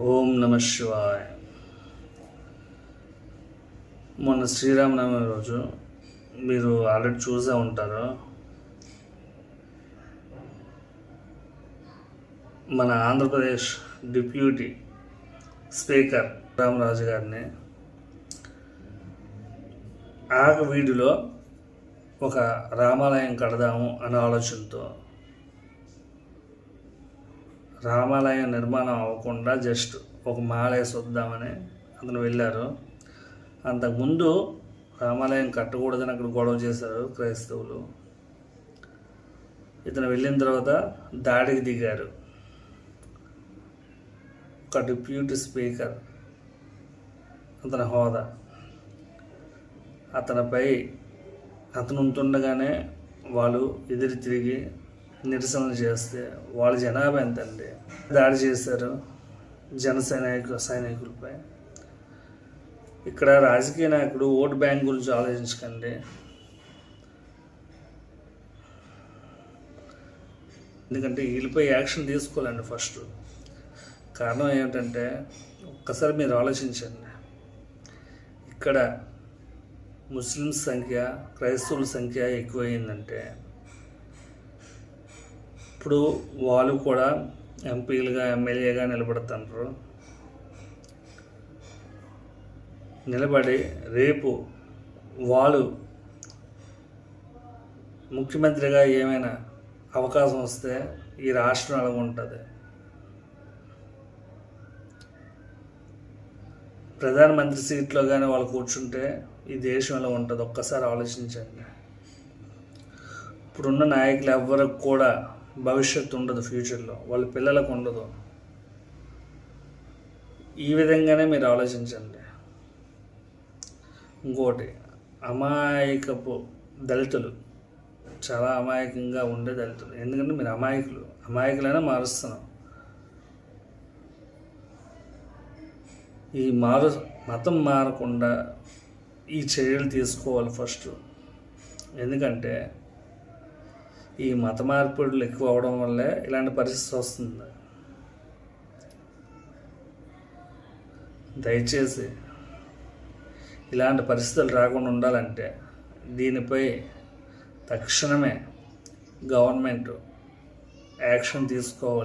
ఓం నమ శివాయ. మొన్న శ్రీరామనవమి రోజు మీరు ఆల్రెడీ చూసే ఉంటారు. మన ఆంధ్రప్రదేశ్ డిప్యూటీ స్పీకర్ రామరాజు గారిని ఆ వీడియోలో ఒక రామాలయం కడదాము అనే ఆలోచనతో రామాలయం నిర్మాణం అవ్వకుండా జస్ట్ ఒక మాలేసి వద్దామని అతను వెళ్ళారు. అంతకుముందు రామాలయం కట్టకూడదని అక్కడ గొడవ చేశారు క్రైస్తవులు. ఇతను వెళ్ళిన తర్వాత దాడికి దిగారు. ఒక డిప్యూటీ స్పీకర్ అతని హోదా, అతనిపై అతను ఉంటుండగానే వాళ్ళు ఎదురు తిరిగి నిరసనలు చేస్తే వాళ్ళ జనాభా ఎంతండి దాడి చేశారు సైనికులపై. ఇక్కడ రాజకీయ నాయకుడు ఓటు బ్యాంక్ గురించి ఆలోచించకండి. ఎందుకంటే వీళ్ళపై యాక్షన్ తీసుకోవాలండి ఫస్ట్. కారణం ఏమిటంటే ఒక్కసారి మీరు ఆలోచించండి, ఇక్కడ ముస్లిమ్స్ సంఖ్య క్రైస్తవుల సంఖ్య ఎక్కువైందంటే ఇప్పుడు వాళ్ళు కూడా ఎంపీలుగా ఎమ్మెల్యేగా నిలబడుతున్నారు. నిలబడి రేపు వాళ్ళు ముఖ్యమంత్రిగా ఏమైనా అవకాశం వస్తే ఈ రాష్ట్రం అలాగ ఉంటుంది. ప్రధానమంత్రి సీట్లో కానీ వాళ్ళు కూర్చుంటే ఈ దేశం ఎలా ఉంటుంది ఒక్కసారి ఆలోచించండి. ఇప్పుడున్న నాయకులు ఎవ్వరికి కూడా భవిష్యత్తు ఉండదు, ఫ్యూచర్లో వాళ్ళ పిల్లలకు ఉండదు. ఈ విధంగానే మీరు ఆలోచించండి. ఇంకోటి, అమాయకపు దళితులు, చాలా అమాయకంగా ఉండే దళితులు. ఎందుకంటే మీరు అమాయకులైనా మారుస్తున్నాం. ఈ మతం మారకుండా ఈ చర్యలు తీసుకోవాలి ఫస్ట్. ఎందుకంటే ఈ మత మార్పిడులు ఎక్కువ అవడం వల్లే ఇలాంటి పరిస్థితి వస్తుంది. దయచేసి ఇలాంటి పరిస్థితులు రాకుండా ఉండాలంటే దీనిపై తక్షణమే గవర్నమెంట్ యాక్షన్ తీసుకోవాలి.